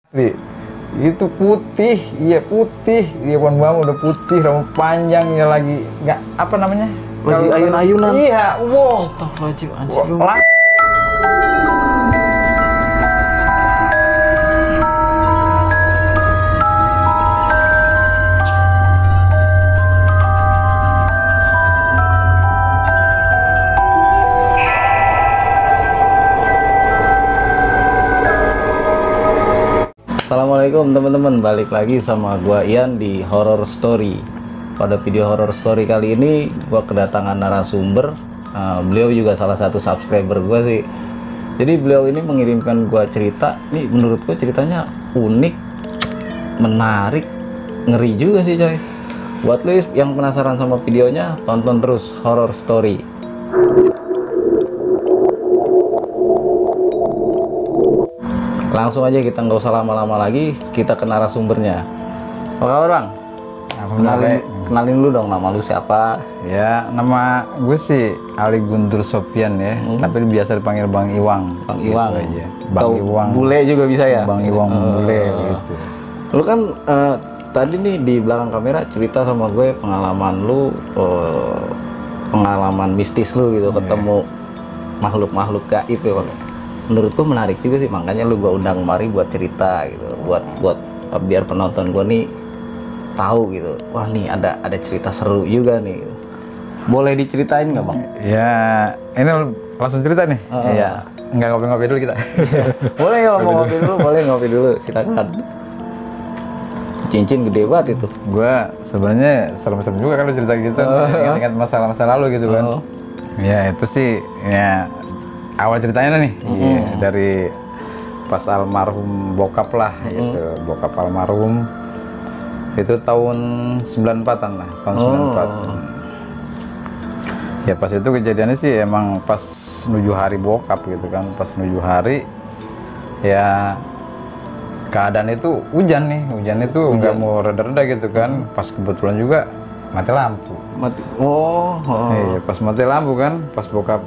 Itu putih, iya putih, dia pohon bambu udah putih, rambut panjang ya lagi nggak apa namanya? Lagi ayun-ayunan. Iya, wow. Astagfirullahaladzim, Wah, anjing. Assalamualaikum teman-teman, balik lagi sama gua Ian di Horror Story. Pada video Horror Story kali ini gua kedatangan narasumber. Beliau juga salah satu subscriber gua sih. Jadi beliau ini mengirimkan gua cerita. Nih menurut gua ceritanya unik, menarik, ngeri juga sih coy. Buat lu yang penasaran sama videonya, tonton terus Horror Story. Langsung aja, kita nggak usah lama-lama lagi, kita ke narasumbernya. Apa kabar bang? Kenalin lu dong, nama lu siapa? Ya, nama gue sih Ali Guntur Sofian ya, tapi biasa dipanggil Bang Iwang. Bang Iwang gitu aja. Bang Iwang. Bule juga bisa ya? Bang Iwang Bule gitu. Lu kan tadi nih di belakang kamera cerita sama gue pengalaman lu, pengalaman mistis lu gitu, ketemu makhluk-makhluk gaib ya bang. Menurutku menarik juga sih, makanya lu gua undang kemari buat cerita gitu, buat biar penonton gua nih tahu gitu. Wah nih ada cerita seru juga nih. Boleh diceritain nggak bang? Ya, ini langsung cerita nih. Iya. Nggak ngopi-ngopi dulu kita. Boleh kalau mau ngopi dulu, boleh ngopi dulu, silakan. Cincin gede banget itu. Gua sebenarnya serem-serem juga kalau cerita gitu. Ingat masa lalu gitu kan. Ya itu sih ya. Awal ceritanya nih, dari pas almarhum bokap lah, gitu. Bokap almarhum itu tahun 94-an lah, tahun 94. Ya pas itu kejadiannya sih emang pas menuju hari bokap gitu kan, pas menuju hari ya keadaan itu hujan itu nggak mau reda-reda gitu kan, pas kebetulan juga mati lampu. Iya, pas mati lampu kan, pas bokap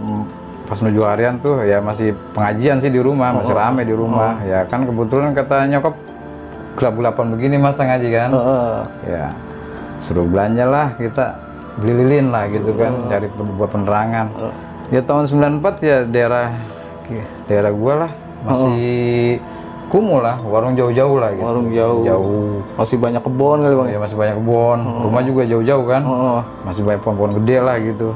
pas menuju harian tuh ya masih pengajian sih di rumah, masih rame di rumah. Ya kan kebetulan kata nyokap gelap-gelapan begini masa ngaji kan. Ya suruh belanja lah, kita beli lilin lah gitu kan, cari buat penerangan. Ya tahun 94 ya daerah gua lah masih kumuh lah, warung jauh-jauh lah gitu. Warung jauh. Masih banyak kebun kali bang? Ya masih banyak kebun, rumah juga jauh-jauh kan. Masih banyak pohon-pohon gede lah gitu.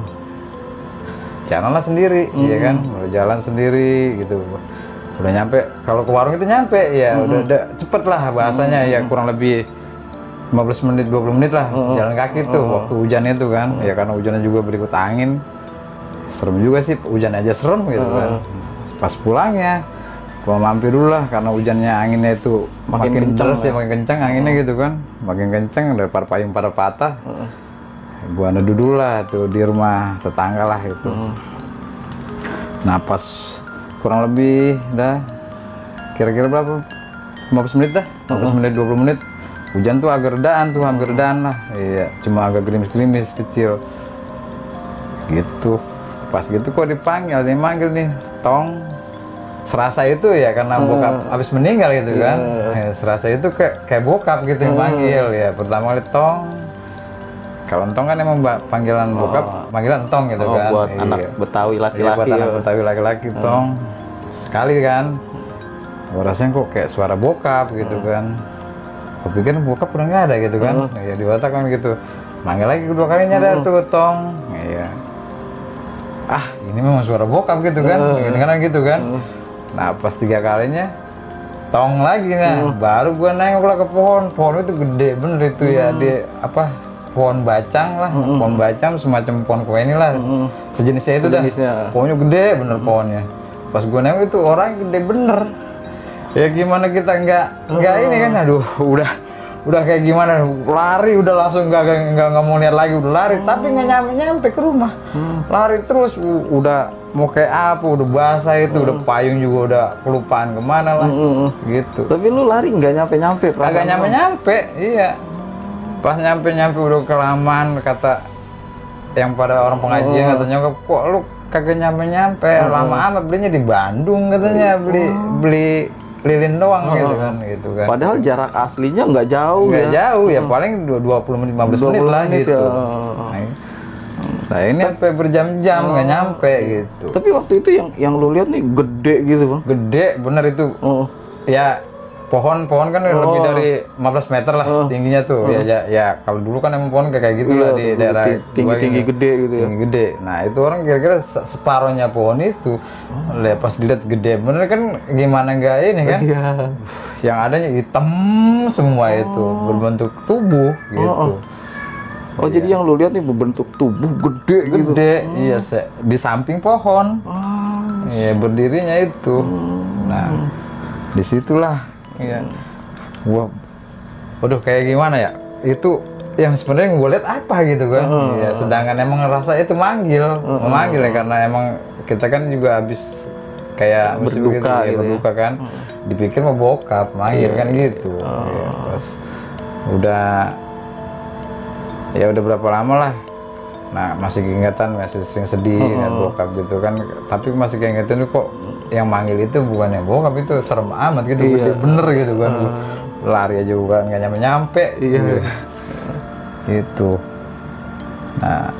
Jalanlah sendiri, ya kan, udah jalan sendiri gitu, udah nyampe, kalau ke warung itu nyampe, ya udah cepet lah bahasanya, ya kurang lebih 15 menit, 20 menit lah, jalan kaki tuh, waktu hujan itu kan, ya karena hujannya juga berikut angin, serem juga sih, hujan aja serem gitu kan. Pas pulangnya, gua mampir dulu lah, karena hujannya anginnya itu makin kencang ya, makin kencang anginnya gitu kan, makin kencang, daripada payung pada patah. Gua neduh dulu lah tuh di rumah tetangga lah itu. Nah pas kurang lebih dah kira-kira berapa 15 menit dah, 15 menit 20 menit hujan tuh agak redaan tuh, hampir redaan lah. Iya, cuma agak gerimis-gerimis kecil gitu. Pas gitu kok dipanggil, dia manggil nih, Tong. Serasa itu ya karena bokap habis meninggal gitu kan. Ya, serasa itu kayak bokap gitu yang manggil ya. Pertama kali Tong. Kalau Entong kan emang panggilan bokap, panggilan Entong gitu kan. Buat anak Betawi laki-laki. Buat anak Betawi laki-laki Tong. Sekali kan. Gua rasain kok kayak suara bokap gitu kan. Gua pikir bokap udah nggak ada gitu kan. Ya di otak kan gitu. Manggil lagi kedua kalinya ada tuh Tong. Iya. Ah, ini memang suara bokap gitu kan. Kadang-kadang gitu kan. Nah, pas 3 kalinya Tong lagi nah. Baru gua nengok lah ke pohon. Pohon itu gede bener itu ya. Dia apa? Pohon bacang lah, pohon bacang semacam pohon kue ini lah, sejenisnya itu dah. Pohonnya gede bener pohonnya. Pas gue nengok itu orang gede bener. Ya gimana kita nggak ini kan, aduh udah kayak gimana, lari udah langsung nggak mau lihat lagi, udah lari tapi nggak nyampe ke rumah. Lari terus udah mau kayak apa, udah basah itu, udah payung juga udah kelupaan kemana lah gitu. Tapi lu lari nggak nyampe Agak nyampe iya. Pas nyampe udah kelamaan, kata yang pada orang pengajian katanya, kok lu kagak nyampe lama amat, belinya di Bandung katanya, beli lilin doang gitu kan. Padahal jarak aslinya nggak jauh nggak jauh ya, paling 20 menit 15 menit lah gitu. Ya. Nah ini sampai berjam-jam nggak nyampe gitu. Tapi waktu itu yang lu lihat nih gede gitu bang? Gede bener itu. Ya pohon kan lebih dari 15 meter lah tingginya tuh. Ya kalau dulu kan emang pohon kayak gitu lah di daerah tinggi gede gitu ya. Tinggi gede. Nah itu orang kira-kira separohnya pohon itu. Pas dilihat gede bener kan, gimana nggak ini kan? Yang adanya hitam semua itu, berbentuk tubuh gitu. Jadi yang lu lihat nih berbentuk tubuh gede gitu. Iya, di samping pohon. Iya, berdirinya itu. Nah, disitulah. Iya. Gua, waduh kayak gimana ya? Itu yang sebenarnya gue lihat apa gitu kan? Iya, sedangkan emang ngerasa itu memanggil ya, karena emang kita kan juga habis kayak berduka gitu, berduka kan. Dipikir mau bokap, manggil kan gitu. Ya, terus udah berapa lama lah. Nah, masih keingetan, masih sering sedih kan bokap gitu kan. Tapi masih keingetan tuh kok yang manggil itu bukannya bokap, itu serem amat gitu. Bener gitu kan. Lari aja bukan nggak nyampe-nyampe. Gitu. Nah,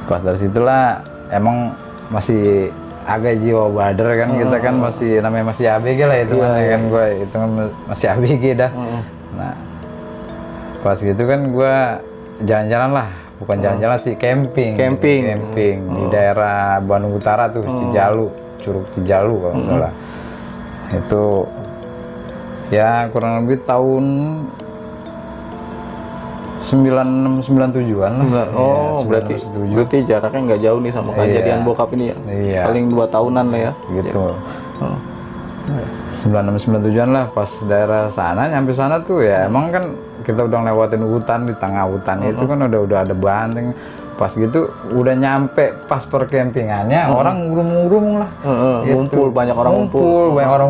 pas dari situlah emang masih agak jiwa bader kan, kita kan masih namanya masih ABG lah itu kan gue itu kan masih ABG dah. Nah, pas gitu kan gue jalan-jalan lah, bukan jalan-jalan sih, camping di daerah Bandung Utara tuh, Curug Cijalu kalau nggak salah. Itu ya kurang lebih tahun 96-97an lah. Berarti jaraknya nggak jauh nih sama kejadian bokap ini ya. Paling 2 tahunan lah ya. Gitu. 96-97an lah, pas daerah sana, nyampe sana tuh ya emang kan kita udah lewatin hutan, di tengah hutan itu kan udah ada banteng. Pas gitu udah nyampe pas perkempingannya, orang ngurung-ngurung lah. Ngumpul, banyak orang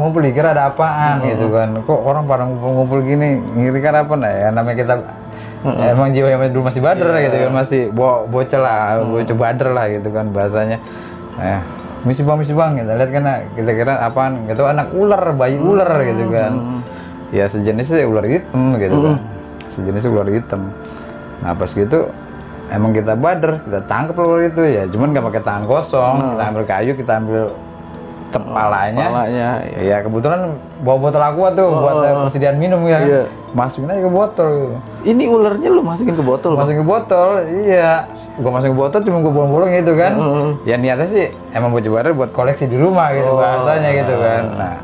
ngumpul, dikira ada apaan gitu kan. Kok orang pada ngumpul-ngumpul gini, ngiri kan apa nah ya, namanya kita emang jiwa yang dulu masih bader gitu kan, masih bocah lah, bocah bader lah gitu kan bahasanya. Misi bang gitu, lihat kan kita kira apaan gitu, anak ular, bayi ular gitu kan. Ya sejenisnya ular hitam gitu kan, sejenis ular hitam. Nah pas gitu emang kita bader, kita tangkap ular itu ya, cuman nggak pakai tangan kosong, kita ambil kayu, kita ambil kepalanya. Ya kebetulan bawa botol aqua tuh buat persediaan minum ya. Masukin aja ke botol. Ini ularnya lu masukin ke botol? Masukin ke botol, iya. Gua masukin ke botol, cuma gua bolong-bolong gitu kan. Ya niatnya sih emang bocah bader buat koleksi di rumah gitu bahasanya gitu kan. Nah,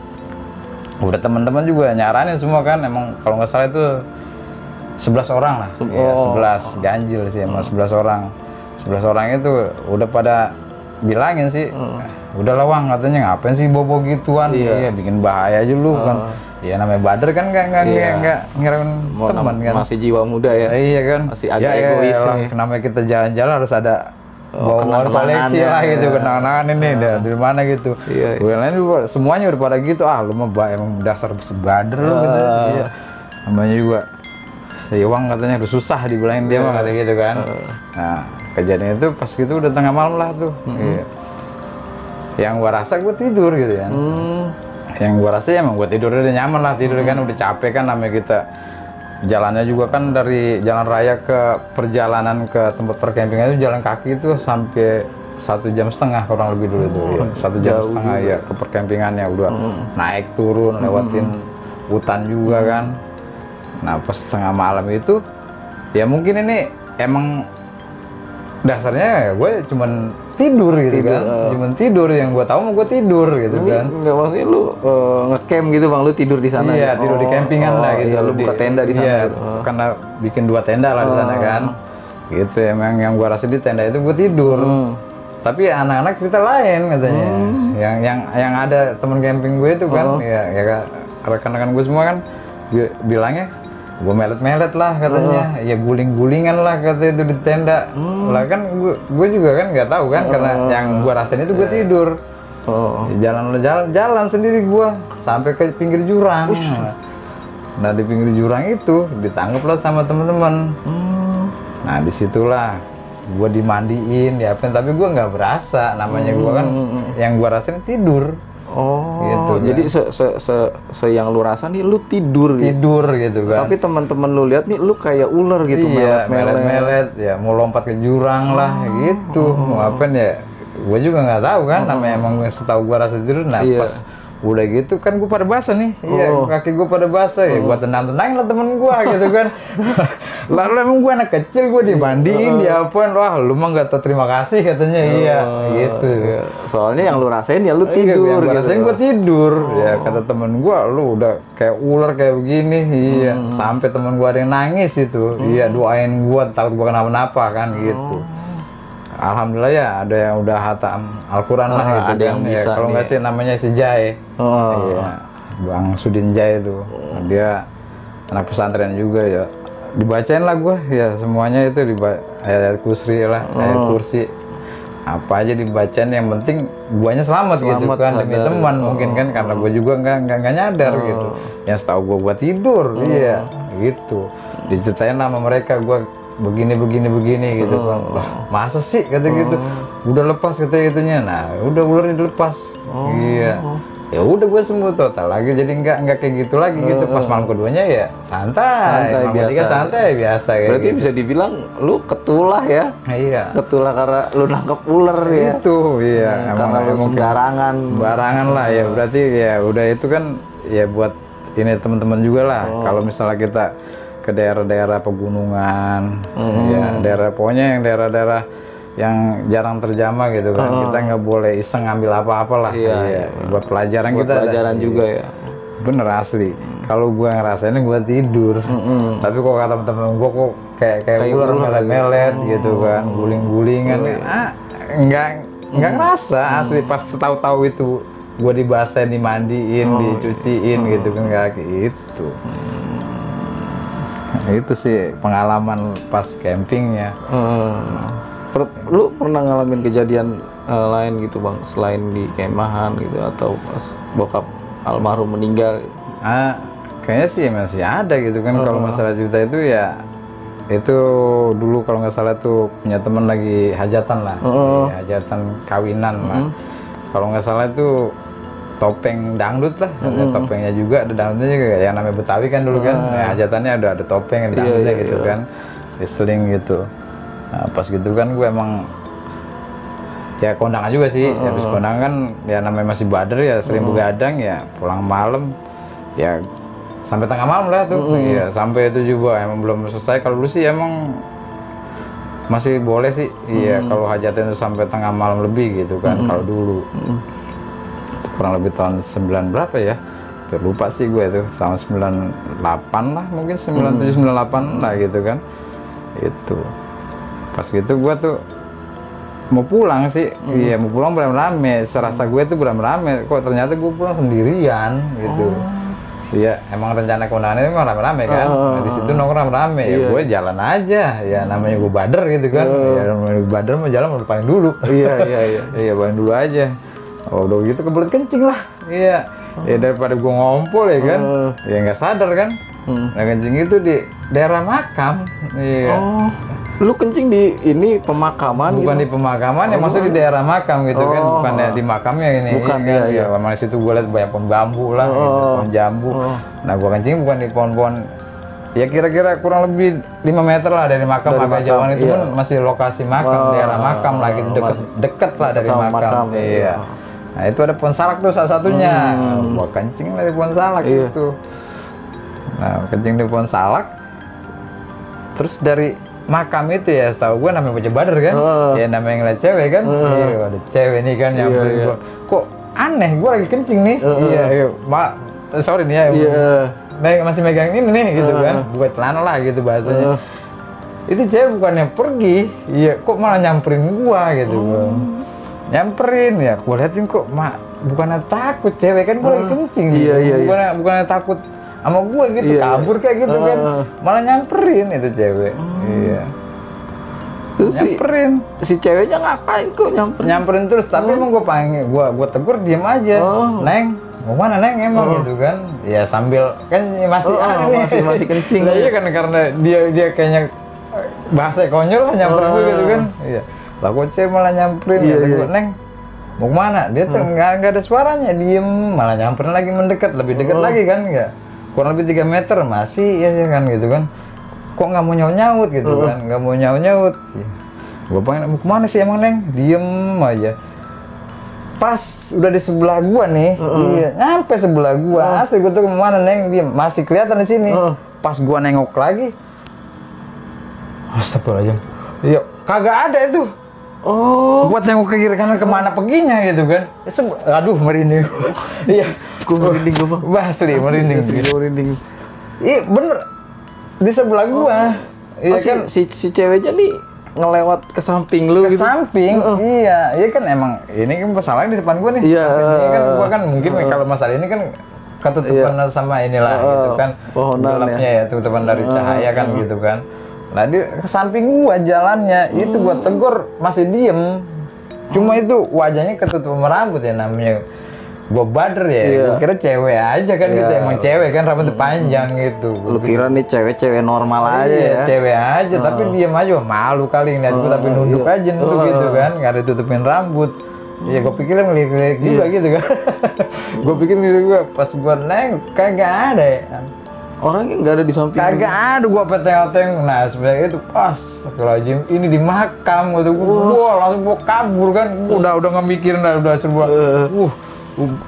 udah teman-teman juga nyaranin semua kan, emang kalau nggak salah itu 11 orang lah. Ya, 11 ganjil sih emang 11 orang. 11 orang itu udah pada bilangin sih, udah lawang katanya, ngapain sih bobo gituan, bikin bahaya aja lu kan. Ya namanya bader kan nggak ngirain teman kan, masih jiwa muda ya. Iya kan, masih agak egois ya. Namanya kita jalan-jalan harus ada bawa koleksi lah gitu, kenangan ini dari mana gitu. Gue lain semuanya udah pada gitu, lu mah emang dasar bader lu gitu. Namanya juga seiwang katanya, udah susah dibilangin dia mah kata gitu kan. Nah kejadian itu pas gitu udah tengah malam lah tuh. Yang gua rasa gua tidur gitu kan. Yang gua rasa ya emang gua tidur udah nyaman lah, tidur kan udah capek kan, namanya kita jalannya juga kan dari jalan raya ke perjalanan ke tempat perkempingan itu jalan kaki itu sampai 1,5 jam kurang lebih dulu itu. 1,5 jam ya ke perkempingannya, udah naik turun lewatin hutan juga kan. Nah pas tengah malam itu ya mungkin ini emang dasarnya gue cuman tidur gitu kan, cuman tidur, yang gue tahu mau gue tidur gitu kan. Nggak, maksudnya lu ngecamp gitu bang, lu tidur di sana? Iya, tidur di campingan lah gitu. Lu buka tenda di sana? Iya, karena bikin 2 tenda lah di sana kan. Gitu emang yang gue rasa di tenda itu gue tidur. Tapi anak-anak cerita lain katanya. Yang ada teman camping gue itu kan, ya rekan-rekan gue semua kan bilangnya gue melet-melet lah katanya, ya guling-gulingan lah kata itu di tenda. Lah kan gue juga kan nggak tahu kan, karena yang gue rasain itu gue tidur. Jalan sendiri gue sampai ke pinggir jurang. Nah di pinggir jurang itu ditangkap lah sama teman-teman. Nah disitulah gue dimandiin, diapain, tapi gue nggak berasa, namanya gue kan yang gue rasain tidur. Gitu. Oh, kan. jadi yang lu rasa nih lu tidur gitu. Tidur gitu kan. Tapi teman-teman lu lihat nih lu kayak ular gitu, iya, melet-melet. melet ya mau lompat ke jurang lah gitu. Mau apa ya? Gue juga nggak tahu kan, namanya emang setahu gue rasa tidur. Nah Iya. pas udah gitu kan gue pada basah nih, iya kaki gue pada basah ya, gue tenang-tenangin lah temen gue gitu kan. Lalu emang gue anak kecil, gue dimandiin, diapain, wah lu mah nggak tahu terima kasih katanya, iya gitu. Soalnya yang lu rasain ya lu Iya, tidur yang gue gitu. rasain gue tidur, ya kata temen gue, lu udah kayak ular kayak begini, iya. Sampai temen gue ada yang nangis itu, iya doain gue takut gue kenapa-napa kan gitu. Alhamdulillah ya ada yang udah hatam Al-Quran lah gitu ada kan. yang Ya, bisa kalau nggak nih. sih namanya si Jai. Iya, Bang Sudin Jai itu. Dia anak pesantren juga ya. Dibacain lah gue ya semuanya itu ayat kursi lah, ayat kursi. Apa aja dibacain, yang penting guanya selamat gitu kan, demi sadar. teman mungkin kan, karena gue juga nggak nyadar gitu. Yang setahu gue tidur, iya gitu. Diceritain lah sama mereka, gue begini gitu kan. Lah masa sih kata gitu, udah lepas kata gitunya. Nah udah ularnya dilepas. Iya, ya udah gue sembuh total lagi, jadi nggak kayak gitu lagi gitu. Pas malam keduanya ya santai malam biasa. ketiga santai biasa kayak Berarti gitu. bisa dibilang lu ketulah ya. Iya Ketulah karena lu nangkep ular ya. itu, iya Karena lu emang sembarangan lah ya. Berarti ya udah itu kan ya buat ini teman-teman juga lah. Kalau misalnya kita ke daerah-daerah pegunungan, ya pokoknya yang daerah-daerah yang jarang terjamah gitu kan, kita nggak boleh iseng ngambil apa-apa lah. Iya. Buat pelajaran Buat kita pelajaran juga ya. bener asli. Kalau gua ngerasainnya gua tidur, tapi kok kata temen gua kok kayak ular melet-melet gitu kan, guling-gulingan, nggak ngerasa asli. Pas tahu-tahu itu gua dibasahin, dimandiin, dicuciin gitu kan, kayak gitu. Itu sih pengalaman pas campingnya. Lu pernah ngalamin kejadian lain gitu bang, selain di kemahan gitu atau pas bokap almarhum meninggal? Kayaknya sih masih ada gitu kan. Kalau masalah cerita itu ya, itu dulu kalau nggak salah tuh punya temen lagi hajatan lah, hajatan kawinan lah. Kalau nggak salah itu topeng dangdut lah, ada topengnya juga, ada dangdutnya juga, yang namanya Betawi kan dulu kan, ya, hajatannya ada topeng, ada dangdutnya gitu kan, diseling gitu. Nah, pas gitu kan gue emang ya kondangan juga sih, habis kondangan kan ya namanya masih bader ya, sering begadang ya, pulang malam ya sampai tengah malam lah tuh, ya sampai itu juga emang belum selesai. Kalau dulu sih emang masih boleh sih, iya kalau hajatan itu sampai tengah malam lebih gitu kan, kalau dulu. Kurang lebih tahun 9 berapa ya, lupa sih gue itu, tahun 98 lah mungkin, 97 98 lah gitu kan. Itu pas gitu gue tuh mau pulang sih, iya mau pulang beramai-ramai, serasa gue tuh beramai-ramai, kok ternyata gue pulang sendirian gitu. Iya emang rencana kondangan itu emang rame-rame kan, nah, di situ nongkrong rame-rame, ya gue jalan aja, ya namanya gue bader gitu kan, ya namanya gue bader mau jalan udah paling dulu. Iya paling dulu aja. Oh udah gitu kebelet kencing lah, iya. Ya daripada gue ngompol ya kan, ya nggak sadar kan. Nah kencing itu di daerah makam, iya. Lu kencing di ini pemakaman? Bukan gitu? Di pemakaman, ya maksudnya di daerah makam gitu kan, bukan di makamnya ini. Bukan, kan, iya. Mana situ gue liat banyak pohon bambu lah, gitu, pohon jambu. Nah gue kencing bukan di pohon-pohon, ya kira-kira kurang lebih 5 meter lah dari makam. Agak jauhan itu pun masih lokasi makam, daerah makam lah gitu, deket lah dari makam. Iya. Nah itu ada pohon salak tuh salah satunya. Gua kencing dari pohon salak itu. Nah kencing di pohon salak. Terus dari makam itu ya, setahu gue namanya bocah bader kan, ya namanya ngeliat cewek kan, iya ada cewek nih kan yang gua, kok aneh, gue lagi kencing nih, iya, sorry nih ya, masih megang ini nih gitu kan, buat celana lah gitu bahasanya. Itu cewek bukannya pergi, iya kok malah nyamperin gua gitu. Nyamperin ya, gue liatin kok bukannya takut, cewek kan gue lagi kencing, bukannya takut sama gue gitu, kabur kayak gitu kan, malah nyamperin itu cewek. Iya. Terus nyamperin. Si ceweknya ngapain kok nyamperin? Nyamperin terus, tapi emang gue panggil, gue tegur diem aja, Neng, mau mana Neng emang gitu kan? Ya sambil kan masih kencing. Iya kan karena dia kayaknya bahasa konyol lah nyamperin gue gitu kan. Iya. Lah kok cewek malah nyamperin, Neng, mau kemana? Dia tuh nggak ada suaranya, diem, malah nyamperin lagi, mendekat, lebih dekat lagi kan, nggak, kurang lebih 3 meter masih ya kan gitu kan, kok nggak mau nyaut gitu kan, nggak mau nyaut. Gua pengen, mau kemana sih emang Neng? Diem aja. Pas udah di sebelah gua nih, iya, nyampe sebelah gua, asli gua tuh kemana Neng? Diem, masih kelihatan di sini. Pas gua nengok lagi, astagfirullahaladzim, iya, kagak ada itu. Buat nengok ke kiri kanan kemana perginya gitu kan? Aduh merinding. Iya, Gua merinding gua, Bang. Asli merinding. Merinding. Iya bener, di sebelah gua. Iya kan, si ceweknya nih ngelewat ke samping lu ke gitu. samping. Iya kan emang ini kan masalahnya di depan gua nih. Iya. Ini kan gua kan mungkin kalau masalah ini kan ketutupan sama inilah gitu kan. Pohonan Gelapnya ya, tutupan dari cahaya kan gitu kan. Nah dia ke samping gua jalannya, itu gua tegur masih diem. Cuma itu wajahnya ketutup sama rambut ya, namanya gua bader ya. Gua kira cewek aja kan gitu, emang cewek kan rambutnya panjang gitu. Lu kira nih cewek normal aja ya? Cewek aja, tapi diem aja, malu kali ngeliat gua tapi nunduk aja gitu kan, nggak ada tutupin rambut. Ya gua pikir ngelirik juga gitu kan. Gua pikir ngelirik gua, pas gua nengok kagak ada ya. Orangnya nggak ada di samping. Kagak ada, gua peteng-peteng. Nah sebenarnya itu pas, astagfirullahaladzim, ini di makam gitu. Gua langsung gua kabur kan. Udah nggak mikirin, udah coba.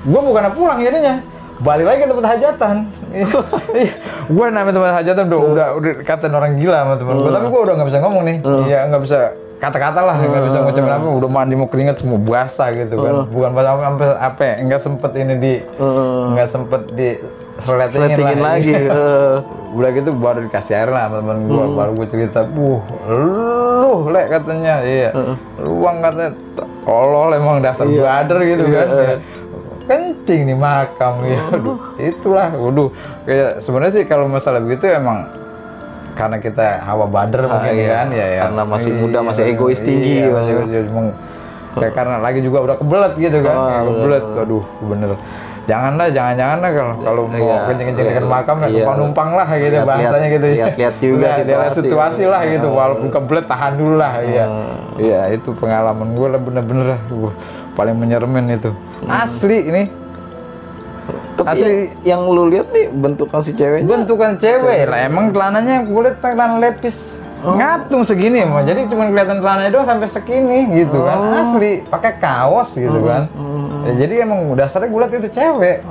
Gua bukan pulang jadinya, balik lagi ke tempat hajatan. Gua namanya tempat hajatan udah katain orang gila sama temen gua, tapi gua udah nggak bisa ngomong nih. Iya nggak bisa kata-kata lah, nggak bisa ngucapin apa. Udah mandi mau keringat semua basah gitu kan. Bukan pas sampai apa, nggak sempet ini nggak sempet di seletingin lagi. Udah gitu baru dikasih air lah sama temen gua, baru gua cerita, lu lek katanya, iya, luang katanya, tolol emang dasar bader gitu kan. Ya. Kencing nih makam ya, itulah, kayak sebenarnya sih kalau masalah begitu emang karena kita hawa bader mungkin kan, ya karena masih muda, masih egois tinggi, masih kayak karena lagi juga udah kebelet gitu kan, kebelet, bener. Jangan kalau mau kencing-kencing dekat makam ya numpang lah gitu bahasanya gitu. Lihat juga situasi lah gitu, walaupun kebelet tahan dulu lah. Iya, itu pengalaman gue lah bener-bener paling menyeremin itu. Asli ini. Tapi asli yang lu lihat nih bentukan si ceweknya. Bentukan cewek lah, emang celananya gue lihat pakai celana lepis. Ngatung segini mah, jadi cuma kelihatan celananya doang sampai segini gitu kan, asli pakai kaos gitu kan. Ya, jadi emang dasarnya gue lihat itu cewek.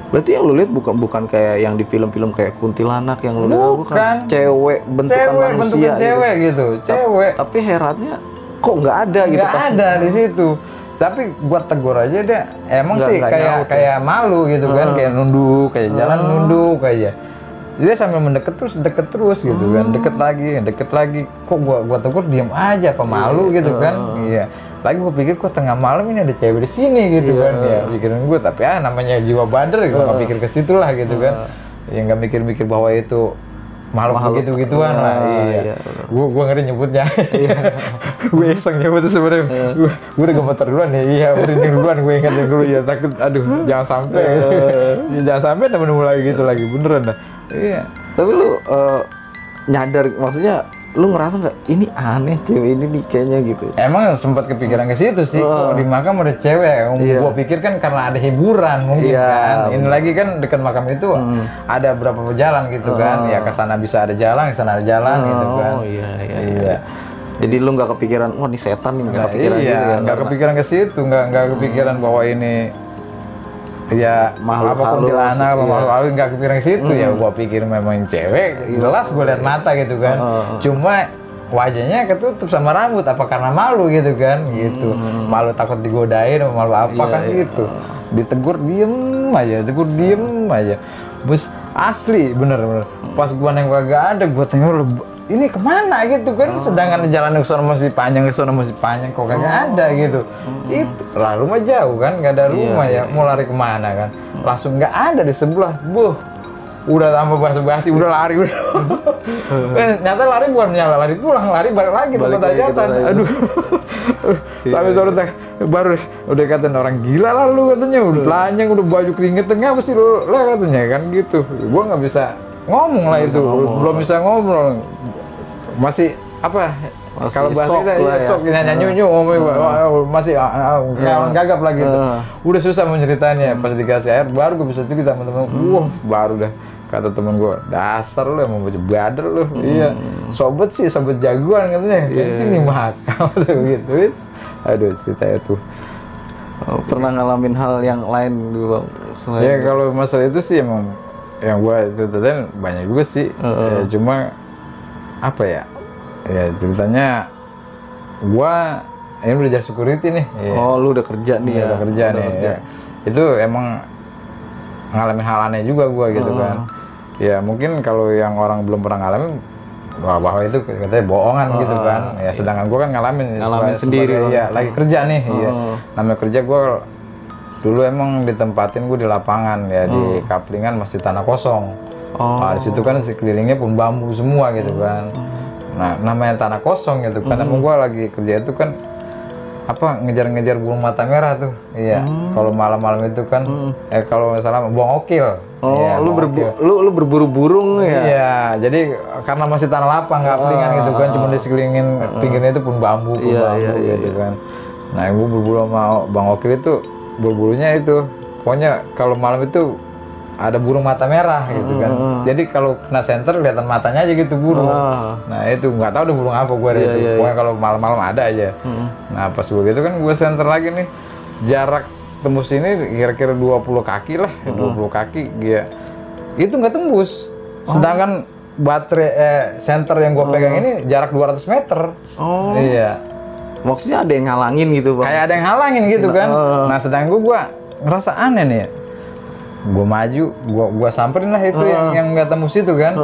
Berarti yang lu lihat bukan kayak yang di film-film kayak kuntilanak yang lu lihat, bukan cewek bentukan manusia, bentukan cewek gitu, cewek. Tapi herannya kok nggak ada gitu. Nggak ada di situ. Tapi gua tegur aja deh, emang sih kayak malu gitu kan, kayak nunduk, kayak jalan nunduk aja. Dia sambil deket terus gitu kan, deket lagi. Kok gua tegur diam aja, apa malu gitu kan? Iya. Lagi gua pikir kok tengah malam ini ada cewek di sini gitu kan, ya pikiran gua. Tapi namanya jiwa bader, gitu, nggak pikir ke situ lah gitu kan. Ya nggak mikir-mikir bahwa itu makhluk gitu-gituan lah. Iya. Gua ngeri nyebutnya. Gue iseng nyebut itu sebenarnya. Gue udah gemeter duluan ya. Iya, merinding duluan, gue ingetin dulu ya, takut aduh jangan sampai. Jangan sampai ada nemu lagi gitu lagi, beneran dah. Iya. Tapi lu nyadar, maksudnya lu ngerasa nggak ini aneh cewek ini nih kayaknya gitu? Emang sempat kepikiran ke situ sih, kok di makam ada cewek. Gua pikir kan karena ada hiburan mungkin kan. Ini lagi kan dekat makam itu ada berapa jalan gitu kan. Ya ke sana bisa ada jalan, ke sana ada jalan gitu kan. Iya. Jadi lu nggak kepikiran, wah ini setan nih, nggak kepikiran gitu ya? Nggak kepikiran ke situ, nggak kepikiran bahwa ini ya makhluk kuntilanak apa makhluk halus, nggak kepikiran ke situ. Ya gua pikir memang cewek, jelas gua lihat mata gitu kan. Cuma wajahnya ketutup sama rambut, apa karena malu gitu kan, gitu. Malu takut digodain, malu apa kan gitu. Ditegur diem aja. Bus asli bener. Pas gua nengok gak ada, gua tengok ini kemana gitu kan, sedangkan jalan ke sana masih panjang, kok kagak ada gitu. Itu lalu mah jauh kan, nggak ada rumah ya, mau lari kemana kan, langsung nggak ada di sebelah. Udah tambah basa-basi, udah lari udah. Nyata lari bukan nyala, lari pulang, lari balik lagi tempat hajatan. Aduh. Sampai sore baru udah katain orang gila lah lu katanya, udah telanjang, udah baju keringet tengah pasti lu lah katanya kan gitu. Gua nggak bisa ngomong lah itu, belum bisa ngobrol. Masih apa Masih kalau bahasa sok kita lah ya. sok nyanyi masih kayak orang gagap lagi gitu. Udah susah menceritanya, pas dikasih air baru gue bisa cerita teman-teman. Wah, baru dah kata temen gue, dasar lu emang baju badar lu. Iya, sobat sih sobat jagoan katanya. Ini mahakam gitu. Aduh, cerita itu. Pernah ngalamin hal yang lain dulu Bang? Ya kalau masalah itu sih emang yang gue ceritain banyak juga sih. Ya, cuma apa ya? Ya ceritanya gue ini udah jadi security nih. Ya. Oh, lu udah kerja nih ya? Udah kerja nih. Ya. Itu emang ngalamin hal aneh juga gue gitu kan. Ya mungkin kalau yang orang belum pernah ngalamin bahwa itu katanya bohongan gitu kan. Ya sedangkan gue kan ngalamin sendiri. Iya, lagi kerja nih. Iya. Namanya kerja gue dulu emang ditempatin gue di lapangan ya di Kaplingan masih tanah kosong. Nah, di situ kan sekelilingnya pun bambu semua gitu kan. Nah, namanya tanah kosong gitu kan. Emang gue lagi kerja itu kan apa ngejar-ngejar burung mata merah tuh. Iya. Kalau malam-malam itu kan kalau nggak salah buang okil. Oh, ya, lu berburu burung ya? Iya, jadi karena masih tanah lapang nggak pelingan gitu kan, cuma di sekelilingin pinggirnya itu pun bambu, gitu kan. Nah, ibu berburu sama Bang Okil itu berburunya itu, pokoknya kalau malam itu ada burung mata merah gitu kan. Jadi kalau kena senter kelihatan matanya aja gitu burung. Nah itu nggak tahu udah burung apa gue itu. Pokoknya kalau malam-malam ada aja. Nah pas gue gitu kan gue senter lagi nih, jarak tembus ini kira-kira 20 kaki lah, 20 kaki dia. Itu nggak tembus. Sedangkan baterai senter yang gue pegang ini jarak 200 meter. Iya. Maksudnya ada yang ngalangin gitu Bang? Kayak ada yang halangin gitu kan. Nah sedangkan gue ngerasa aneh nih ya. Gue maju, gue samperin lah itu yang nggak tembus itu kan.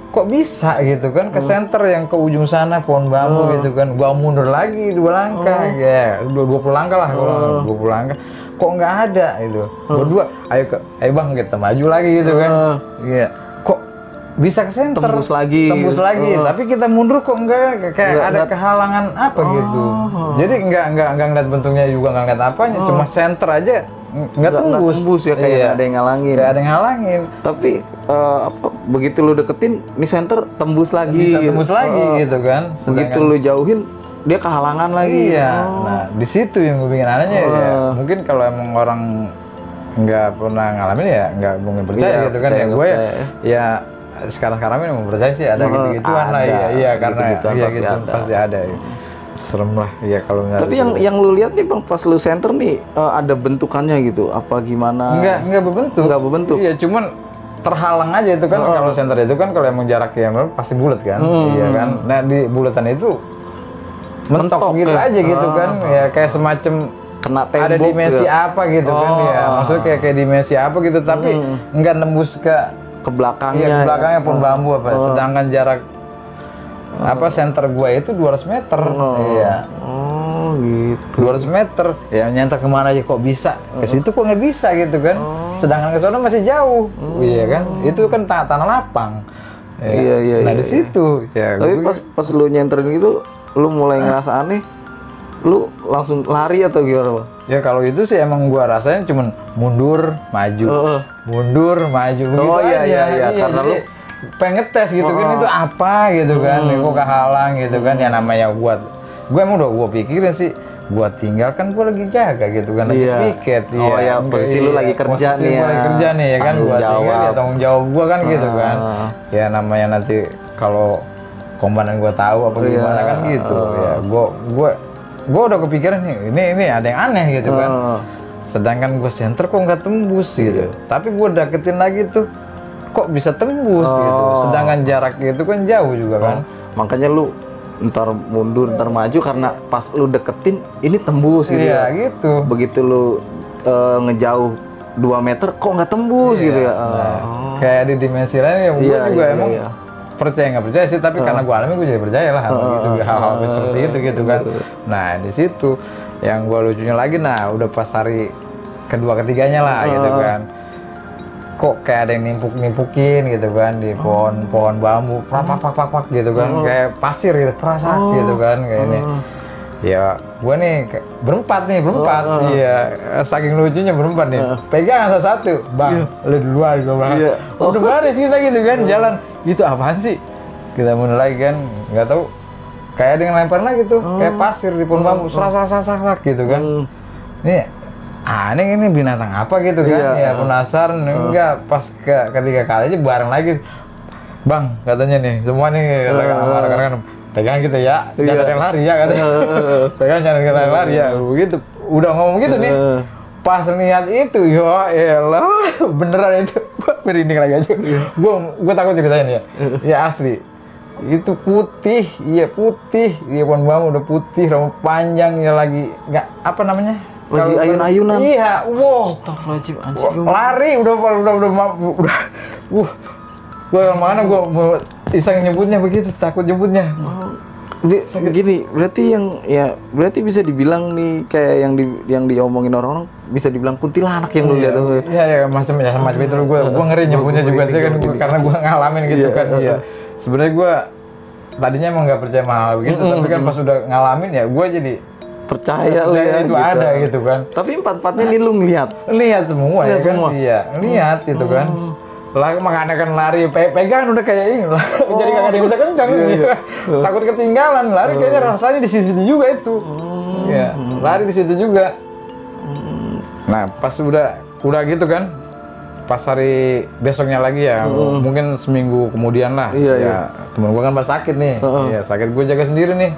Kok bisa gitu kan ke center yang ke ujung sana pohon bambu gitu kan. Gue mundur lagi 2 langkah, ya 20 langkah lah, 20 langkah. Kok nggak ada itu. Berdua, ayo bang kita maju lagi gitu kan. Iya. Kok bisa ke center? Tembus lagi. Tapi kita mundur kok enggak kayak ada kehalangan apa gitu. Jadi enggak ngeliat bentuknya juga nggak ngeliat apanya, cuma center aja. Nggak tembus ya kayak ada yang ngalangin. Kayak ada yang ngalangin. Tapi begitu lu deketin, nih center tembus lagi. Bisa tembus lagi gitu kan. Begitu lu jauhin, dia kehalangan lagi. Iya. Nah di situ yang gue bikin anehnya ya. Mungkin kalau emang orang nggak pernah ngalamin ya nggak mungkin percaya gitu kan. Ya gue ya sekarang ini mau percaya sih ada gitu-gituan lah. Iya karena gitu pasti ada. Serem lah ya kalau nggak. Tapi yang lu lihat nih Bang pas lu center nih ada bentukannya gitu apa gimana? Nggak berbentuk. Iya cuman terhalang aja itu kan. Kalau center itu kan kalau emang jaraknya pasti bulat kan. Iya kan. Nah di bulatan itu mentok gitu aja gitu kan. Ya kayak semacam kena tembok. Ada dimensi gitu. Apa gitu kan ya. Maksudnya kayak dimensi apa gitu tapi nggak nembus ke belakangnya. Iya ke belakangnya pun bambu apa. Sedangkan jarak center gua itu 200 meter. Iya. Oh gitu. 200 meter. Ya nyentak kemana aja kok bisa. Ke situ kok nggak bisa gitu kan. Sedangkan ke sana masih jauh. Iya kan. Itu kan tanah lapang. Iya. Nah di situ. Ya, tapi pas lu nyenterin gitu, lu mulai ngerasa aneh. Lu langsung lari atau gimana Bang? Ya kalau itu sih emang gua rasain cuman mundur, maju. Mundur, maju begitu aja. Iya. Karena lu pengen ngetes gitu kan itu apa gitu kan. Kok kehalang gitu kan. Ya namanya gue emang udah gue pikirin sih. Gue tinggalkan gue lagi jaga gitu kan. Lagi piket. Posisi lu lagi kerja nih ya. Lagi kerja nih ya kan. Gue tinggal ya tanggung jawab gue kan gitu kan. Ya namanya nanti kalau komandan gue tahu apa gimana kan gitu. Ya gue udah kepikiran nih ini ada yang aneh gitu kan. Sedangkan gue center kok nggak tembus gitu. Tapi gue deketin lagi tuh kok bisa tembus gitu. Sedangkan jarak itu kan jauh juga kan. Makanya lu ntar mundur ntar maju karena pas lu deketin ini tembus gitu. Iya gitu. Begitu lu ngejauh 2 meter kok nggak tembus gitu ya. Kayak di dimensi lain ya gue juga emang percaya nggak percaya sih, tapi karena gue alami gue jadi percaya lah gitu hal-hal seperti itu gitu kan. Nah di situ yang gue lucunya lagi, nah udah pas hari kedua ketiganya lah gitu kan, kok kayak ada yang nimpukin gitu kan di pohon bambu, pak gitu kan, kayak pasir gitu, perasak gitu kan kayak ini. Ya gue nih berempat, iya saking lucunya berempat nih, pegangan satu, bang, lu duluan gue bang, udah baris kita gitu kan, jalan, itu apaan sih? Kita mulai lagi kan, nggak tahu kayak dengan lempar lagi tuh, kayak pasir di pohon bambu, serak gitu kan. Ini aneh, ini binatang apa gitu kan? Ya penasaran, enggak pas ketiga kali aja bareng lagi, bang katanya nih, semua nih rekan-rekan pegang gitu ya, jangan ada yang lari ya katanya, pegang jangan ada yang lari ya, begitu, udah ngomong gitu nih. Pas lihat itu, ya elah, beneran itu, gue merinding lagi aja. Gue takut ceritain ya. Ya asli, itu putih, iya pohon bambu udah putih, rambut panjang ya lagi, nggak apa namanya? Lagi ayun-ayunan. Iya, wow. Astagfirullahaladzim, anjing. Lari, udah, gue mana gue mau iseng nyebutnya begitu, takut nyebutnya. Gini, berarti bisa dibilang nih kayak yang diomongin orang-orang, bisa dibilang kuntilanak yang lu lihat tuh. Iya, macam itu gue ngeri nyebutnya juga sih kan, karena gue ngalamin gitu kan. Iya. Sebenarnya gue tadinya emang nggak percaya hal begitu, tapi kan pas udah ngalamin ya gue jadi percaya itu gitu. Ada gitu kan. Tapi empat-empatnya nih lu lihat semua ya kan. Iya, lihat gitu kan. Lah makanya kan lari, pegangan udah kayak ini lah. Jadi kagak ada yang bisa kencang gitu. Takut ketinggalan, lari kayaknya rasanya di situ juga itu. Iya, lari di situ juga. Nah, pas udah gitu kan. Pas hari besoknya lagi ya, mungkin seminggu kemudian lah. Ya, temen gua kan pas sakit nih. Iya, sakit gua jaga sendiri nih.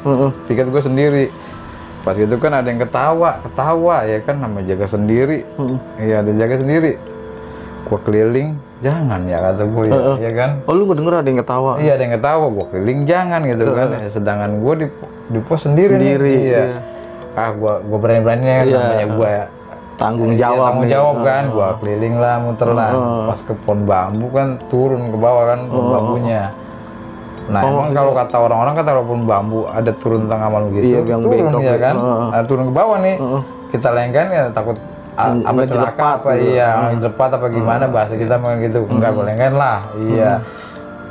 Piket gua sendiri. Pas gitu kan ada yang ketawa ya kan, namanya jaga sendiri. Iya, ada jaga sendiri. Gua keliling, jangan ya kata gue ya kan. Oh, lu nggak denger ada yang ketawa? Iya, ada yang ketawa, gua keliling jangan gitu kan. Sedangkan gua di pos sendiri. Iya. Ah, gua berani-beraninya namanya gua tanggung jawab kan. Gua keliling lah, muter lah. Pas ke pohon bambu kan turun ke bawah kan pohon bambunya. Nah, emang kalau kata orang-orang kata pohon bambu ada turun tengah malam gitu, turun ya kan. Nah, turun ke bawah nih. Kita lengkan ya takut apa celaka apa jepat apa gimana bahasa kita mungkin gitu. Enggak boleh kan lah. Iya.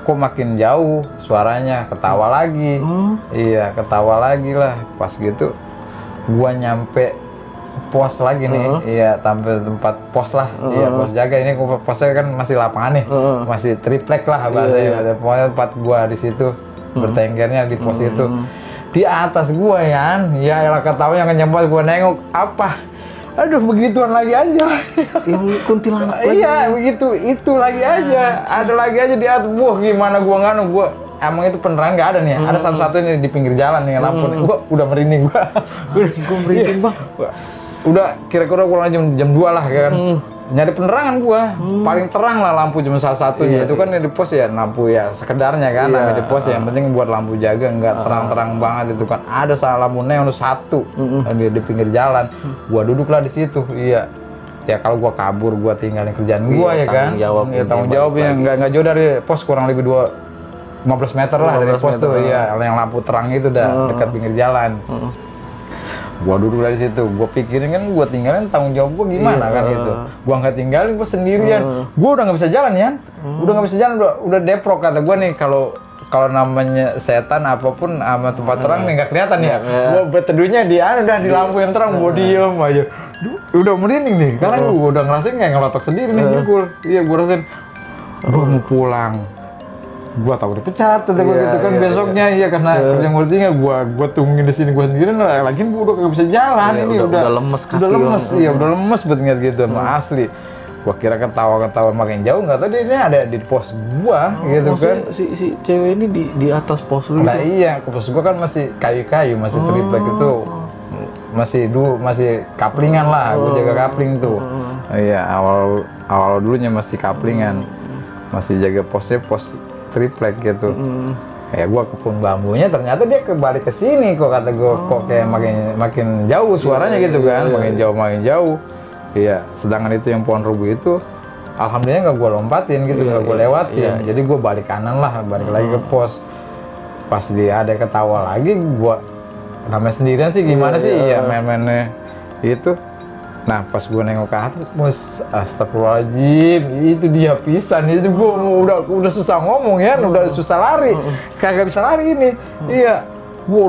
Kok makin jauh suaranya, ketawa lagi. Iya, ketawa lagi lah. Pas gitu gua nyampe pos lagi nih. Iya, tampil tempat pos lah. Iya, pos jaga ini posnya kan masih lapangan nih. Masih triplek lah bahasanya. Pokoknya tempat gua di situ bertengkernya di pos itu. Di atas gua ya elah ketawanya nyempat gua nengok apa? Aduh, begituan lagi aja. Yang kuntilanak lagi. Iya, begitu. Itu lagi aja. Ada lagi aja di atas. Wah, gimana gua emang itu penerangan nggak ada nih ya. Ada satu-satu nih di pinggir jalan nih lampu nih. Gua udah merinding gua. Gua merinding, Bang. Udah kira-kira kurang jam 2 lah kan. Nyari penerangan gua. Paling terang lah lampu cuma satu-satunya. Itu kan di pos ya lampu ya sekedarnya kan. Namanya di pos ya. Yang penting buat lampu jaga nggak terang-terang banget itu kan. Ada lampu neon satu di pinggir jalan. Gua duduklah di situ. Iya. Ya kalau gua kabur, gua tinggalin kerjaan gua ya kan. Tanggung jawabnya nggak jauh dari pos, kurang lebih 15 meter lah dari pos tuh. Iya, yang lampu terang itu udah dekat pinggir jalan. Gua duduk dari situ, gua pikirin kan gua tinggalin tanggung jawab gua gimana kan gitu. Gua nggak tinggalin, gua sendirian. Gua udah nggak bisa jalan ya, udah nggak bisa jalan, udah deprok kata gua nih. Kalau namanya setan apapun sama tempat terang nih nggak kelihatan ya. Gua berteduhnya di lampu yang terang, gua diem aja. Udah merinding nih, karena gua udah ngerasain kayak ngelotok sendiri nih nyukul. Iya, gua rasain, gua mau pulang. Gua tahu dipecat gitu kan besoknya karena kerja gua tinggal gua tungguin di sini gua sendiri lagi gua udah kagak bisa jalan ini udah lemes kaki. Udah lemes banget gitu asli. Gua kira ketawa makin jauh, nggak tahu dia ini ada di pos gua gitu kan. Si cewek ini di atas pos lu. Nah iya, pos gua kan masih kayu-kayu, masih triplek itu. Masih kaplingan lah, gua jaga kapling tuh. Iya, awal dulunya masih kaplingan. Masih jaga posnya pos triplek gitu. Ya gua ke pohon bambunya ternyata dia kebalik ke sini kok, kata gua kok kayak makin jauh suaranya gitu kan. Makin jauh. Iya, sedangkan itu yang pohon rubuh itu alhamdulillah nggak gua lompatin gitu, nggak gua lewatin. Jadi gua balik kanan lah, balik lagi ke pos. Pas dia ada ketawa lagi, gua namanya sendirian sih gimana sih ya main-mainnya itu. Nah pas gue nengok ke atas, astagfirullahaladzim, itu dia pisan, itu gue udah susah ngomong ya, udah susah lari, kagak bisa lari ini. Iya, gue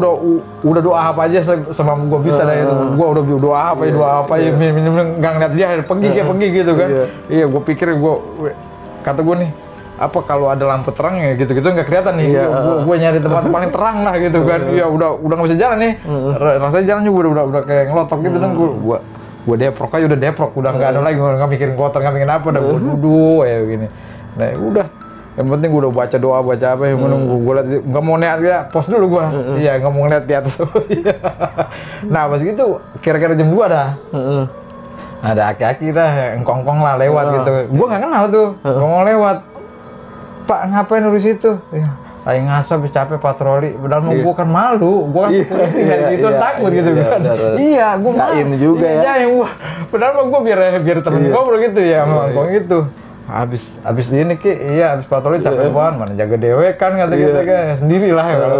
udah doa apa aja sama gue bisa dah itu. Gue udah doa apa ya, minim nggak ngeliat dia pergi gitu kan. Iya, gue pikir kata gue nih, apa kalau ada lampu terang ya gitu-gitu nggak kelihatan nih. Gue nyari tempat paling terang lah gitu kan. Ya udah nggak bisa jalan nih. Rasanya jalan juga udah kayak ngelotok gitu kan. Gue deprok aja udah deprok, udah nggak ada lagi, nggak mikirin kotor, nggak mikirin apa, udah gue duduk ya begini. Nah udah, yang penting gue udah baca doa, baca apa yang menunggu gue lihat, nggak mau lihat ya pos dulu gue, iya nggak mau ngeliat di atas. Nah pas gitu kira-kira jam 2 dah, ada aki-aki dah, engkong-engkong lah lewat gitu, gue nggak kenal tuh, ngomong lewat, Pak ngapain di situ? Ya. Aing ngaso habis capek patroli, padahal mau gue kan malu, gue kan security gitu takut gitu kan. Iya, gue jaim juga ya. Jaim gue, padahal mah gue biar temen ngobrol gitu ya, ngomong gitu. Habis ini Ki, iya habis patroli capek banget, mana jaga dewe kan kata kita kan sendiri lah kalau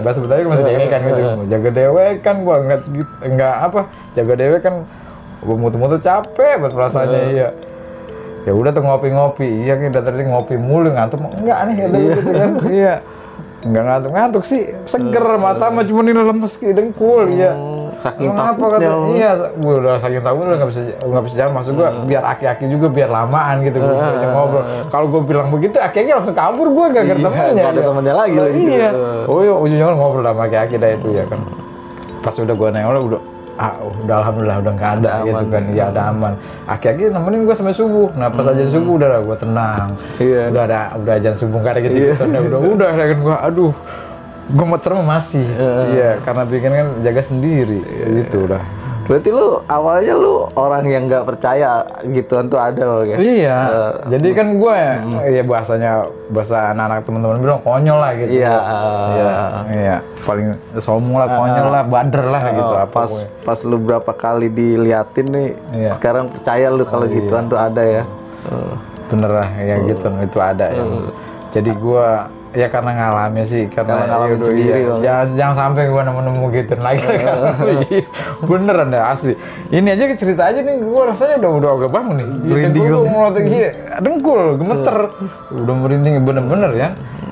bahasa Betawi masih dewe kan gitu, jaga dewe kan gue ngeliat gitu, enggak apa, jaga dewe kan gue mutu-mutu capek buat perasaannya iya. Ya udah tuh ngopi-ngopi, iya kita tadi ngopi mulu ngantuk enggak nih kata gitu kan, iya enggak ngantuk sih, seger mata mah cuma ini lemes kayak dengkul, iya saking takutnya, iya gue udah saking takut udah nggak bisa jalan, maksud gue biar aki-aki juga biar lamaan gitu, gue bisa ngobrol. Kalau gue bilang begitu aki-aki langsung kabur, gue gak ada temennya, gak ada temennya lagi loh, iya. Oh iya ujungnya ngobrol sama aki-aki dah itu ya kan, pas udah gue nengok udah alhamdulillah udah nggak ada gitu kan, ya ada aman. Aki-aki nemenin gue sampai subuh. Nah pas azan subuh udah gue tenang, udah azan subuh nggak ada gitu, udah kan gue, aduh gemeter masih, iya karena bikin kan jaga sendiri, gitu udah. Berarti lu awalnya lu orang yang nggak percaya gituan tuh ada loh ya? Iya, jadi kan gue ya bahasa anak-anak teman-teman bilang konyol lah gitu. Iya, paling sombong lah, konyol lah, bader lah gitu. Pas lu berapa kali diliatin nih, sekarang percaya lu kalau gituan tuh ada ya? Bener lah, ya gitu, itu ada ya. Jadi gue ya karena ngalamin sih, karena ngalamin sendiri. Jangan sampai gue nemu gitu lagi. Beneran deh asli. Ini aja cerita aja nih, gue rasanya udah agak bangun nih. Merinding gue ngelotok dengkul, gemeter. Udah merinding bener-bener ya,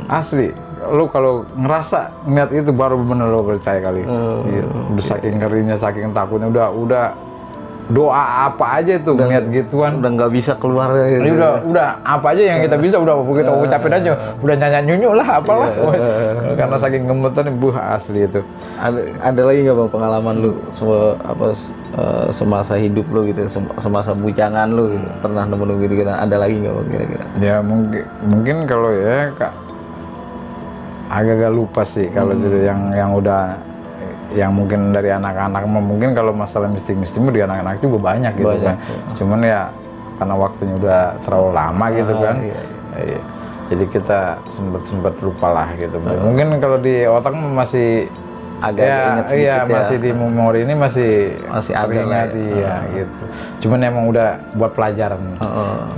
asli. Lu kalau ngerasa ngeliat itu baru bener lo percaya kali. Udah saking ngerinya, saking takutnya, udah doa apa aja tuh ngeliat gituan udah nggak bisa keluar gitu. Udah apa aja yang kita bisa udah kita ucapin aja, udah nyanyi-nyunyu lah apalah. Karena saking gemetan asli itu. Ada lagi nggak Bang pengalaman lu semasa hidup lu gitu, semasa bujangan lu gitu, pernah nemu gitu, ada lagi nggak Bang kira-kira? Ya mungkin kalau ya Kak agak-agak lupa sih kalau gitu yang udah, yang mungkin dari anak-anak mungkin kalau masalah mistik-mistik di anak-anak juga banyak gitu kan. Cuman ya karena waktunya udah terlalu lama gitu kan. Iya. Jadi kita sempat lupa lah gitu. Mungkin kalau di otak masih agak ingat sedikit ya. Masih di memori ini masih ada lah ya gitu. Cuman emang udah buat pelajaran.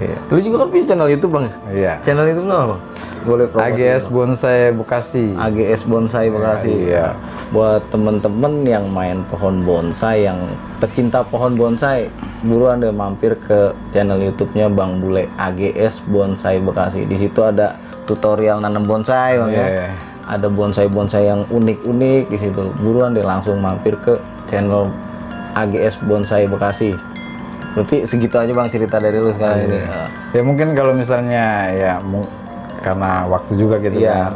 Iya. Lu juga kan punya channel YouTube Bang? Iya. Channel YouTube lu apa? Boleh promosi. AGS Bonsai Bekasi. AGS Bonsai Bekasi. Iya. Buat temen-temen yang main pohon bonsai, yang pecinta pohon bonsai, buruan deh mampir ke channel YouTube-nya Bang Bule, AGS Bonsai Bekasi. Di situ ada tutorial nanam bonsai Bang ya. Ada bonsai-bonsai yang unik-unik di situ. Buruan deh langsung mampir ke channel AGS Bonsai Bekasi. Berarti segitu aja Bang cerita dari lu sekarang ini. Ya mungkin kalau misalnya karena waktu juga gitu kan.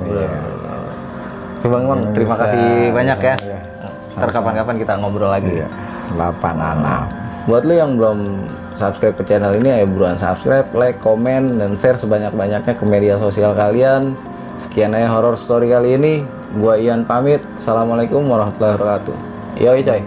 Oke Bang, terima kasih banyak ya. Ntar kapan-kapan kita ngobrol lagi. 86. Buat lu yang belum subscribe ke channel ini, ayo buruan subscribe, like, komen, dan share sebanyak-banyaknya ke media sosial kalian. Sekian aja horror story kali ini. Gua Ian pamit. Assalamualaikum warahmatullahi wabarakatuh. Yoi coy.